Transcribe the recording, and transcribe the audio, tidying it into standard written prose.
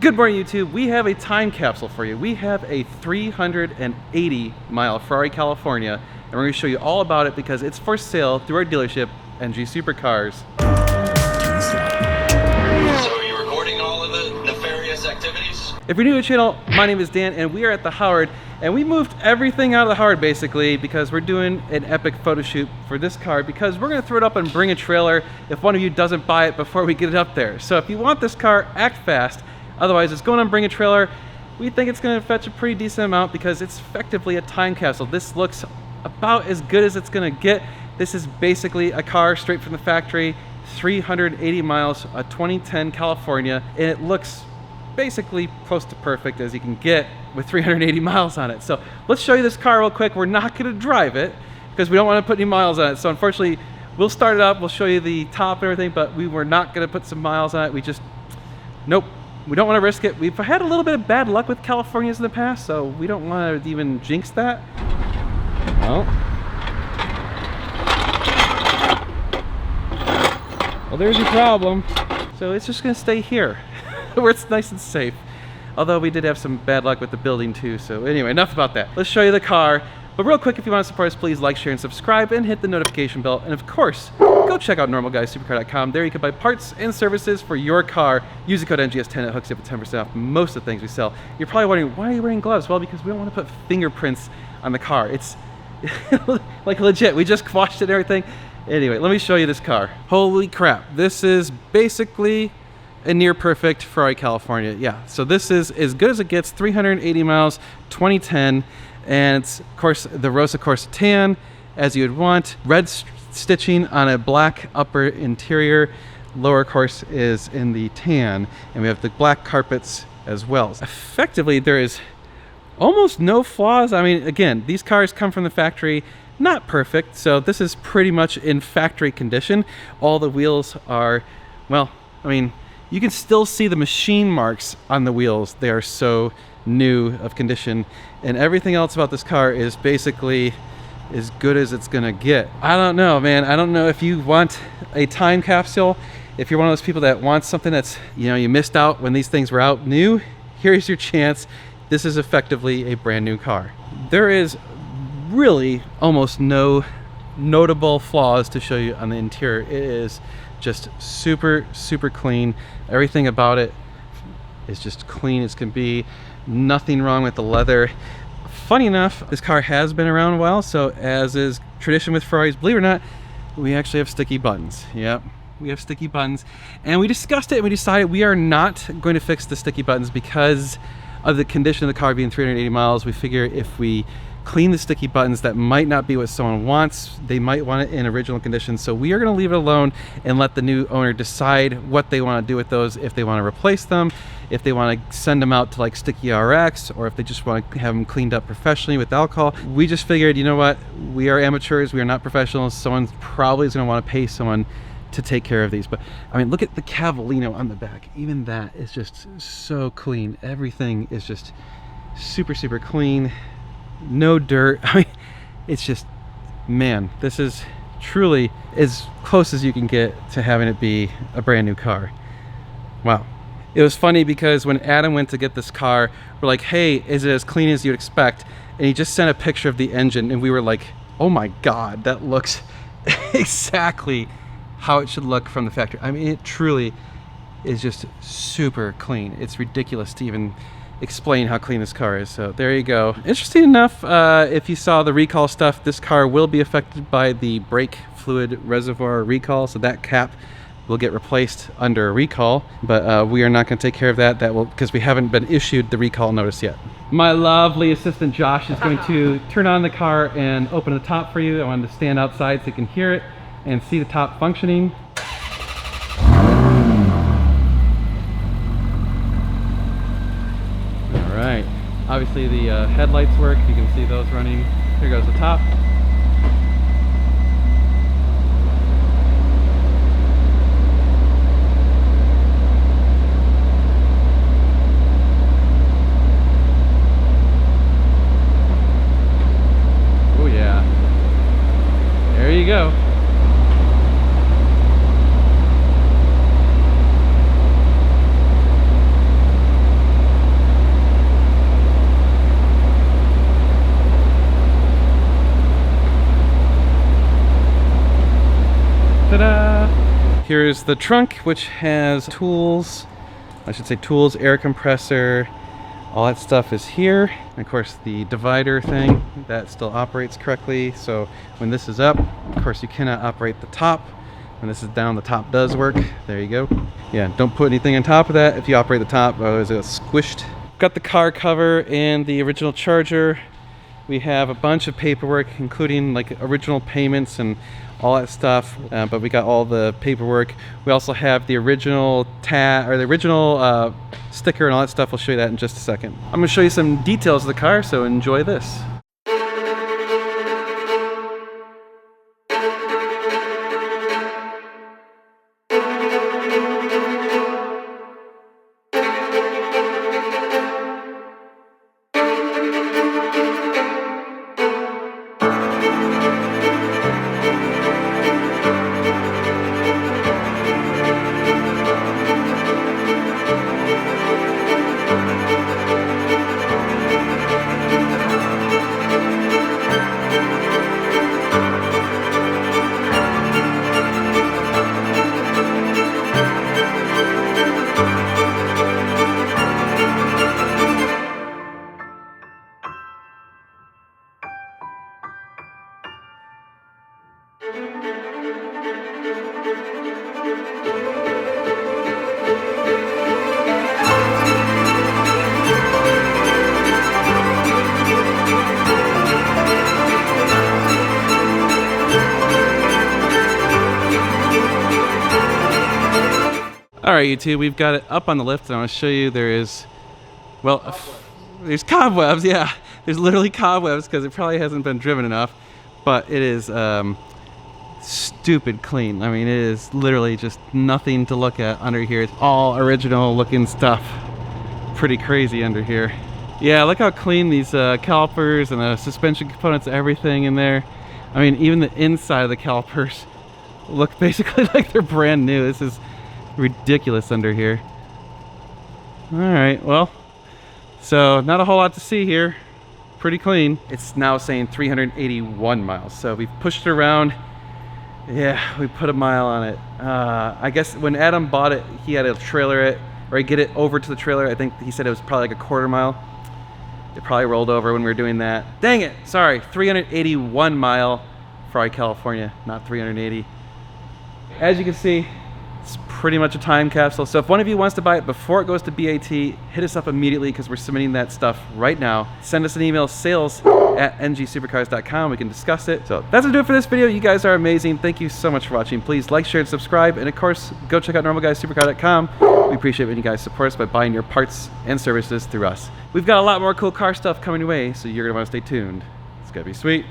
Good morning, YouTube. We have a time capsule for you. We have a 380-mile Ferrari California, and we're going to show you all about it because it's for sale through our dealership, NG Supercars. So are you recording all of the nefarious activities? If you're new to the channel, my name is Dan, and we are at the Howard, and we moved everything out of the Howard basically because we're doing an epic photo shoot for this car because we're going to throw it up and bring a trailer if one of you doesn't buy it before we get it up there. So if you want this car, act fast. Otherwise, it's going on Bring a Trailer. We think it's going to fetch a pretty decent amount because it's effectively a time capsule. This looks about as good as it's going to get. This is basically a car straight from the factory, 380 miles, a 2010 California, and it looks basically close to perfect as you can get with 380 miles on it. So let's show you this car real quick. We're not going to drive it because we don't want to put any miles on it. So unfortunately, we'll start it up. We'll show you the top and everything, but we were not going to put some miles on it. We just, nope. We don't want to risk it. We've had a little bit of bad luck with Californias in the past, so we don't want to even jinx that. Well, there's your problem. So it's just going to stay here, where it's nice and safe. Although we did have some bad luck with the building too. So anyway, enough about that. Let's show you the car. But real quick, if you want to support us, please like, share, and subscribe, and hit the notification bell. And of course, go check out normalguyssupercar.com. There you can buy parts and services for your car. Use the code NGS10. It hooks you up with 10% off most of the things we sell. You're probably wondering, why are you wearing gloves? Well, because we don't want to put fingerprints on the car. It's like legit. We just washed it and everything. Anyway, let me show you this car. Holy crap. This is basically a near perfect Ferrari California. Yeah, so this is as good as it gets. 380 miles, 2010. And it's, of course, the Rosa Corsa tan, as you would want. Red stitching on a black upper interior. Lower, of course, is in the tan. And we have the black carpets as well. Effectively, there is almost no flaws. I mean, again, these cars come from the factory. Not perfect, so this is pretty much in factory condition. All the wheels are, well, I mean, you can still see the machine marks on the wheels. They are so new of condition, and everything else about this car is basically as good as it's gonna get. I don't know, man. I don't know if you want a time capsule, if you're one of those people that wants something that's, you know, you missed out when these things were out new. Here's your chance. This is effectively a brand new car. There is really almost no notable flaws to show you on the interior. It is just super clean. Everything about it is just clean as can be. Nothing wrong with the leather. Funny enough, this car has been around a while, so as is tradition with Ferraris, believe it or not, we actually have sticky buttons. Yep, we have sticky buttons. And we discussed it and we decided we are not going to fix the sticky buttons because of the condition of the car being 380 miles. We figure if we clean the sticky buttons, that might not be what someone wants. They might want it in original condition. So we are going to leave it alone and let the new owner decide what they want to do with those, if they want to replace them, if they want to send them out to like Sticky RX, or if they just want to have them cleaned up professionally with alcohol. We just figured, you know what, we are amateurs, we are not professionals. Someone probably is going to want to pay someone to take care of these. But I mean, look at the Cavallino on the back. Even that is just so clean. Everything is just super clean. No dirt. I mean, it's just, man, this is truly as close as you can get to having it be a brand new car. Wow. It was funny because when Adam went to get this car, we're like, hey, is it as clean as you'd expect? And he just sent a picture of the engine, and we were like, oh my God, that looks exactly how it should look from the factory. I mean, it truly is just super clean. It's ridiculous to even explain how clean this car is. So there you go. Interesting enough, if you saw the recall stuff, this car will be affected by the brake fluid reservoir recall, so that cap will get replaced under a recall, but we are not going to take care of that. That will, because we haven't been issued the recall notice yet. My lovely assistant Josh is going to turn on the car and open the top for you. I wanted to stand outside so you can hear it and see the top functioning. All right, obviously the headlights work. You can see those running. Here goes the top. Oh yeah, there you go. Here's the trunk, which has tools. I should say tools, air compressor, all that stuff is here. And of course the divider thing, that still operates correctly. So when this is up, of course you cannot operate the top. When this is down, the top does work. There you go. Yeah, don't put anything on top of that if you operate the top, otherwise it's squished. Got the car cover and the original charger. We have a bunch of paperwork, including like original payments and all that stuff, but we got all the paperwork. We also have the original sticker and all that stuff. We'll show you that in just a second. I'm gonna show you some details of the car, so enjoy this. Alright YouTube, we've got it up on the lift and I want to show you there is, well, there's cobwebs, yeah. There's literally cobwebs because it probably hasn't been driven enough, but it is stupid clean. I mean, it is literally just nothing to look at under here. It's all original looking stuff. Pretty crazy under here. Yeah, look how clean these calipers and the suspension components, everything in there. I mean, even the inside of the calipers look basically like they're brand new. This is ridiculous under here. Alright, well, so not a whole lot to see here. Pretty clean. It's now saying 381 miles, so we've pushed it around. Yeah, we put a mile on it. I guess when Adam bought it, he had to trailer it, or he'd get it over to the trailer. I think he said it was probably like a quarter mile. It probably rolled over when we were doing that. Dang it, sorry, 381 mile Ferrari California, not 380. As you can see, it's pretty much a time capsule. So if one of you wants to buy it before it goes to BAT, hit us up immediately because we're submitting that stuff right now. Send us an email, sales@ngsupercars.com. We can discuss it. So that's gonna do it for this video. You guys are amazing. Thank you so much for watching. Please like, share, and subscribe. And of course, go check out normalguysupercar.com. We appreciate when you guys support us by buying your parts and services through us. We've got a lot more cool car stuff coming your way, so you're gonna wanna stay tuned. It's gonna be sweet.